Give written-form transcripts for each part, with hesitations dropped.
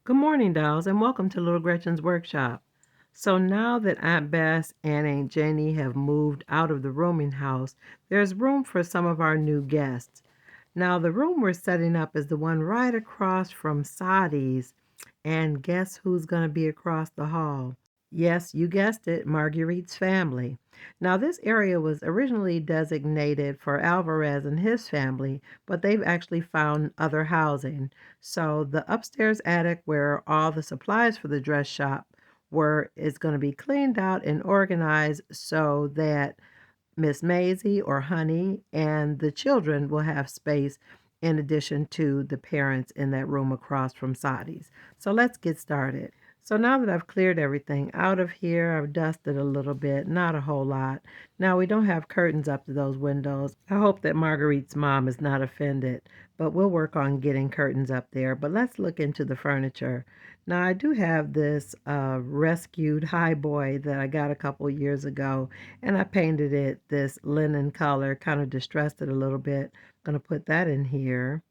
Good morning, dolls, and welcome to Little Gretchen's workshop. So now that Aunt Bess and Aunt Jenny have moved out of the rooming house, there's room for some of our new guests. Now, the room we're setting up is the one right across from Sadi's, and guess who's going to be across the hall? Yes, you guessed it, Marguerite's family. Now, this area was originally designated for Alvarez and his family, but they've actually found other housing. So, the upstairs attic where all the supplies for the dress shop were is going to be cleaned out and organized so that Miss Maisie or Honey and the children will have space in addition to the parents in that room across from Sadi's. So let's get started. So now that I've cleared everything out of here, I've dusted a little bit, not a whole lot. Now we don't have curtains up to those windows. I hope that Marguerite's mom is not offended, but we'll work on getting curtains up there. But let's look into the furniture. Now I do have this rescued high boy that I got a couple years ago, and I painted it this linen color, kind of distressed it a little bit. I'm going to put that in here.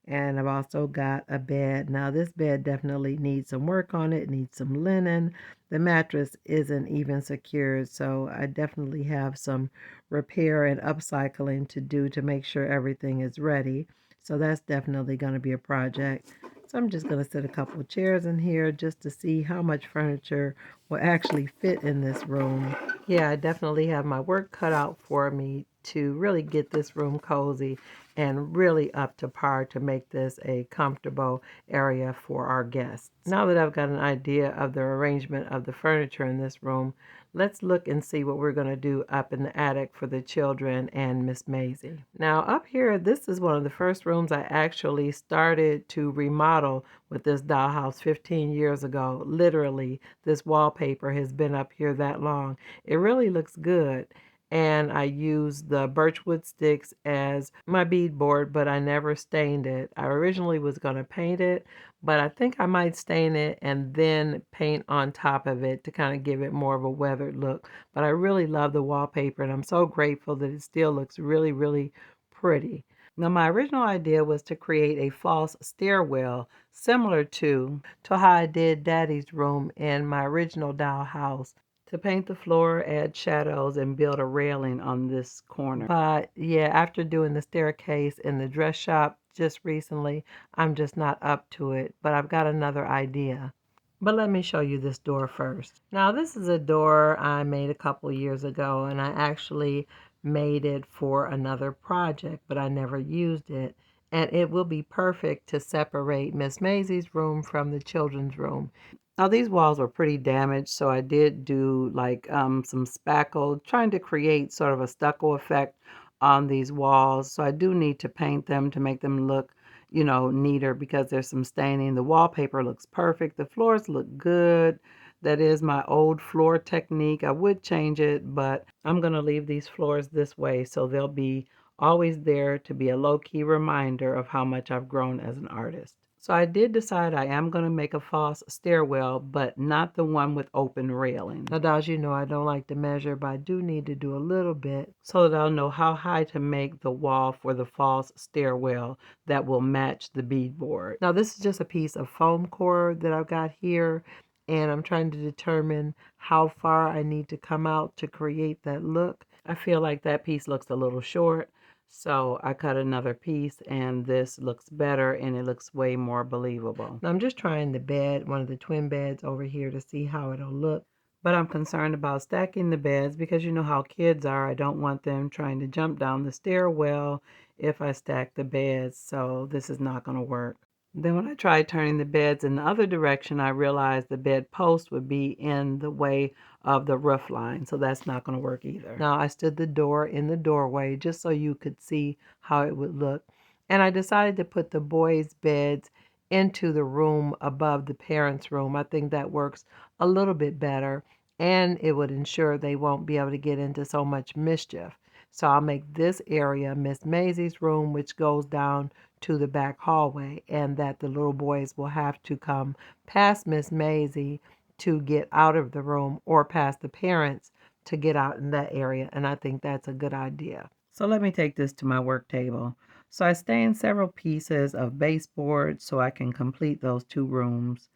And I've also got a bed. Now, this bed definitely needs some work on it, needs some linen. The mattress isn't even secured, so I definitely have some repair and upcycling to do to make sure everything is ready. So that's definitely going to be a project. So I'm just going to set a couple of chairs in here just to see how much furniture will actually fit in this room. Yeah, I definitely have my work cut out for me to really get this room cozy and really up to par to make this a comfortable area for our guests. Now that I've got an idea of the arrangement of the furniture in this room, let's look and see what we're going to do up in the attic for the children and Miss Maisie. Now up here, this is one of the first rooms I actually started to remodel with this dollhouse 15 years ago. Literally, this wallpaper has been up here that long. It really looks good, and I used the birchwood sticks as my beadboard, but I never stained it. I originally was going to paint it, but I think I might stain it and then paint on top of it to kind of give it more of a weathered look. But I really love the wallpaper, and I'm so grateful that it still looks really, really pretty. Now, my original idea was to create a false stairwell similar to how I did Daddy's room in my original dollhouse, to paint the floor, add shadows, and build a railing on this corner. But yeah, after doing the staircase in the dress shop just recently, I'm just not up to it. But I've got another idea. But let me show you this door first. Now, this is a door I made a couple years ago, and I actually made it for another project, but I never used it. And it will be perfect to separate Miss Maisie's room from the children's room. Now these walls were pretty damaged, so I did do like some spackle, trying to create sort of a stucco effect on these walls. So I do need to paint them to make them look, neater because there's some staining. The wallpaper looks perfect. The floors look good. That is my old floor technique. I would change it, but I'm going to leave these floors this way so they'll be always there to be a low-key reminder of how much I've grown as an artist. So I did decide I am going to make a false stairwell, but not the one with open railing. Now, as you know, I don't like to measure, but I do need to do a little bit so that I'll know how high to make the wall for the false stairwell that will match the beadboard. Now, this is just a piece of foam core that I've got here, and I'm trying to determine how far I need to come out to create that look. I feel like that piece looks a little short, so I cut another piece, and this looks better and it looks way more believable. Now I'm just trying the bed, one of the twin beds over here, to see how it'll look. But I'm concerned about stacking the beds because you know how kids are. I don't want them trying to jump down the stairwell if I stack the beds, so this is not going to work. Then when I tried turning the beds in the other direction, I realized the bed post would be in the way of the roof line, so that's not going to work either. Now I stood the door in the doorway just so you could see how it would look, and I decided to put the boys' beds into the room above the parents' room. I think that works a little bit better, and it would ensure they won't be able to get into so much mischief. So I'll make this area Miss Maisie's room, which goes down to the back hallway, and that the little boys will have to come past Miss Maisie to get out of the room, or past the parents to get out in that area. And I think that's a good idea. So let me take this to my work table. So I stained several pieces of baseboard so I can complete those 2 rooms.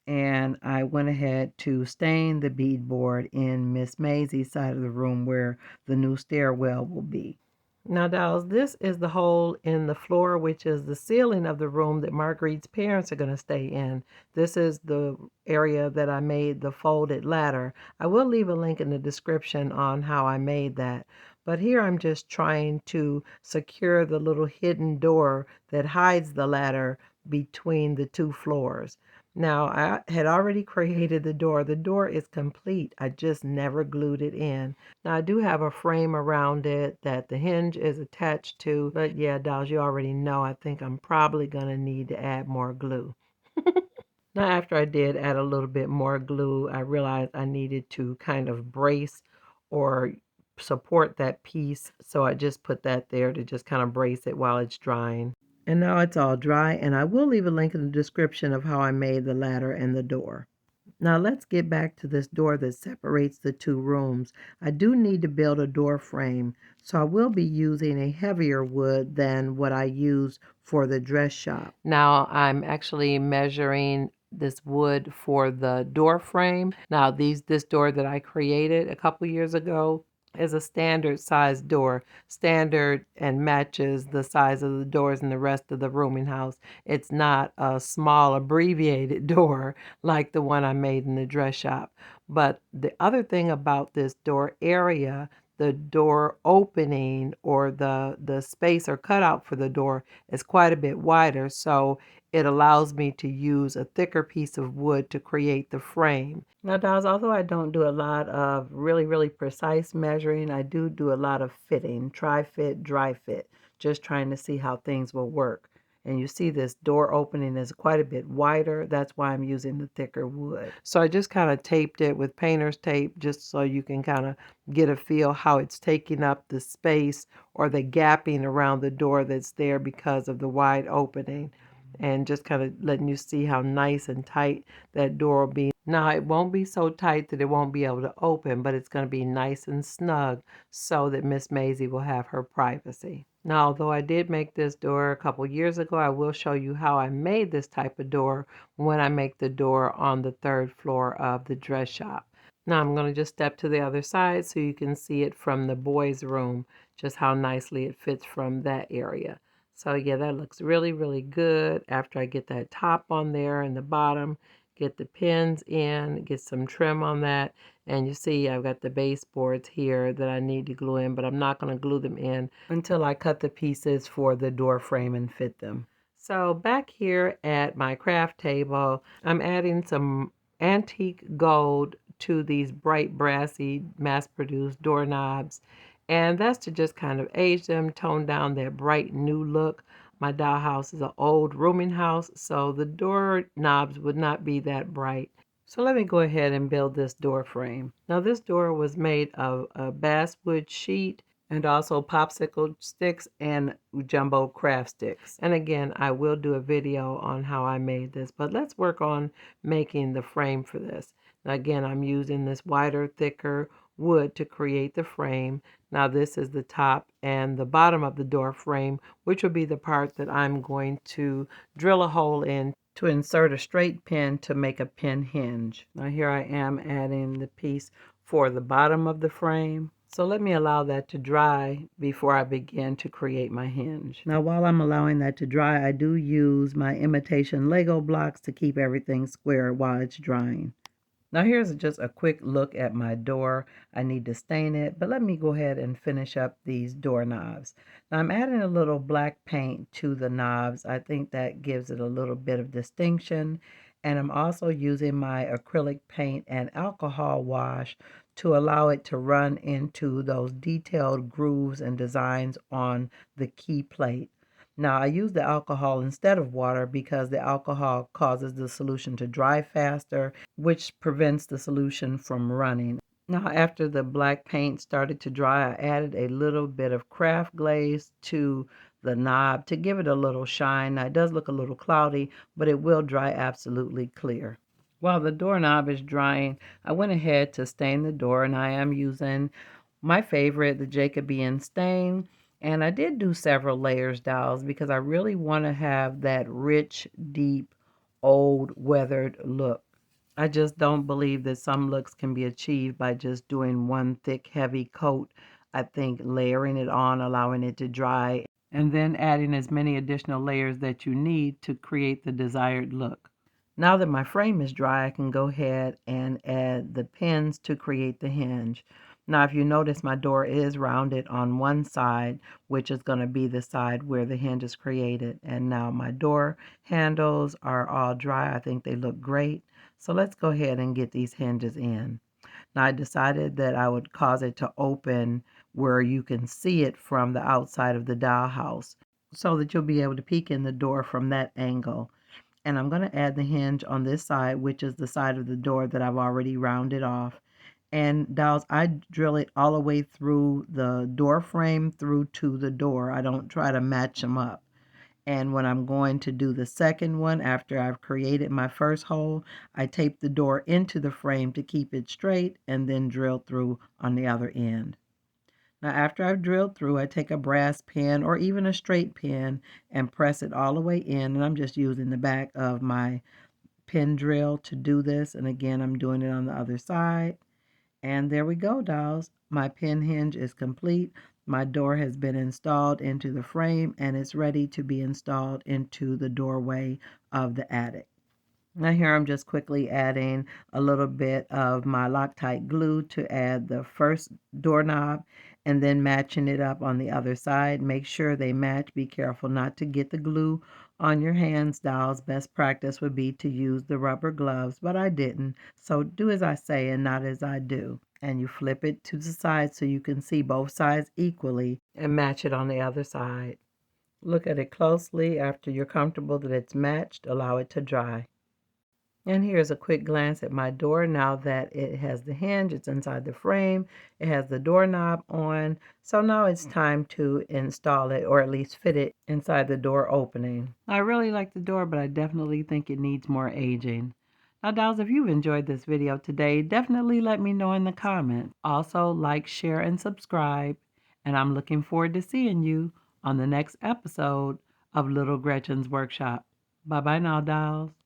And I went ahead to stain the beadboard in Miss Maisie's side of the room where the new stairwell will be. Now, dolls, this is the hole in the floor, which is the ceiling of the room that Marguerite's parents are going to stay in. This is the area that I made the folded ladder. I will leave a link in the description on how I made that. But here I'm just trying to secure the little hidden door that hides the ladder between the 2 floors. Now, I had already created the door. The door is complete. I just never glued it in. Now, I do have a frame around it that the hinge is attached to, but yeah, dolls, you already know I think I'm probably going to need to add more glue. Now, after I did add a little bit more glue, I realized I needed to kind of brace or support that piece, so I just put that there to just kind of brace it while it's drying. And now it's all dry, and I will leave a link in the description of how I made the ladder and the door. Now let's get back to this door that separates the 2 rooms. I do need to build a door frame, so I will be using a heavier wood than what I used for the dress shop. Now I'm actually measuring this wood for the door frame. Now this door that I created a couple years ago is a standard size door, standard and matches the size of the doors in the rest of the rooming house. It's not a small abbreviated door like the one I made in the dress shop. But the other thing about this door area, the door opening or the space or cutout for the door is quite a bit wider, so it allows me to use a thicker piece of wood to create the frame. Now, dolls, although I don't do a lot of really precise measuring, I do a lot of fitting, try fit, dry fit, just trying to see how things will work. And you see this door opening is quite a bit wider. That's why I'm using the thicker wood. So I just kind of taped it with painter's tape just so you can kind of get a feel how it's taking up the space or the gapping around the door that's there because of the wide opening. And just kind of letting you see how nice and tight that door will be. Now, it won't be so tight that it won't be able to open, but it's going to be nice and snug so that Miss Maisie will have her privacy. Now, although I did make this door a couple years ago, I will show you how I made this type of door when I make the door on the 3rd floor of the dress shop. Now I'm going to just step to the other side so you can see it from the boys' room, just how nicely it fits from that area. So yeah, that looks really good after I get that top on there and the bottom, get the pins in, get some trim on that. And you see I've got the baseboards here that I need to glue in, but I'm not going to glue them in until I cut the pieces for the door frame and fit them. So back here at my craft table, I'm adding some antique gold to these bright brassy mass-produced doorknobs. And that's to just kind of age them, tone down that bright new look. My dollhouse is an old rooming house, so the door knobs would not be that bright. So let me go ahead and build this door frame. Now this door was made of a basswood sheet and also popsicle sticks and jumbo craft sticks. And again, I will do a video on how I made this, but let's work on making the frame for this. Now again, I'm using this wider, thicker wood to create the frame. Now this is the top and the bottom of the door frame, which will be the part that I'm going to drill a hole in to insert a straight pin to make a pin hinge. Now here I am adding the piece for the bottom of the frame. So let me allow that to dry before I begin to create my hinge. Now while I'm allowing that to dry, I do use my imitation Lego blocks to keep everything square while it's drying. Now here's just a quick look at my door. I need to stain it, but let me go ahead and finish up these doorknobs. Now I'm adding a little black paint to the knobs. I think that gives it a little bit of distinction. And I'm also using my acrylic paint and alcohol wash to allow it to run into those detailed grooves and designs on the key plate. Now, I use the alcohol instead of water because the alcohol causes the solution to dry faster, which prevents the solution from running. Now, after the black paint started to dry, I added a little bit of craft glaze to the knob to give it a little shine. Now, it does look a little cloudy, but it will dry absolutely clear. While the doorknob is drying, I went ahead to stain the door, and I am using my favorite, the Jacobean stain. And I did do several layers, dolls, because I really want to have that rich, deep, old, weathered look. I just don't believe that some looks can be achieved by just doing one thick, heavy coat. I think layering it on, allowing it to dry, and then adding as many additional layers that you need to create the desired look. Now that my frame is dry, I can go ahead and add the pins to create the hinge. Now, if you notice, my door is rounded on one side, which is going to be the side where the hinge is created. And now my door handles are all dry. I think they look great. So let's go ahead and get these hinges in. Now, I decided that I would cause it to open where you can see it from the outside of the dollhouse so that you'll be able to peek in the door from that angle. And I'm going to add the hinge on this side, which is the side of the door that I've already rounded off. And dolls, I drill it all the way through the door frame through to the door. I don't try to match them up. And when I'm going to do the second one, after I've created my first hole, I tape the door into the frame to keep it straight and then drill through on the other end. Now, after I've drilled through, I take a brass pin or even a straight pin and press it all the way in. And I'm just using the back of my pin drill to do this. And again, I'm doing it on the other side. And there we go, dolls. My pin hinge is complete. My door has been installed into the frame and it's ready to be installed into the doorway of the attic. Now here I'm just quickly adding a little bit of my Loctite glue to add the first doorknob and then matching it up on the other side. Make sure they match. Be careful not to get the glue on your hands, dolls. Best practice would be to use the rubber gloves, but I didn't. So do as I say and not as I do. And you flip it to the side so you can see both sides equally and match it on the other side. Look at it closely. After you're comfortable that it's matched, allow it to dry. And here's a quick glance at my door now that it has the hinge, it's inside the frame, it has the doorknob on. So now it's time to install it or at least fit it inside the door opening. I really like the door, but I definitely think it needs more aging. Now, dolls, if you've enjoyed this video today, definitely let me know in the comments. Also, like, share, and subscribe. And I'm looking forward to seeing you on the next episode of Little Gretchen's Workshop. Bye-bye now, dolls.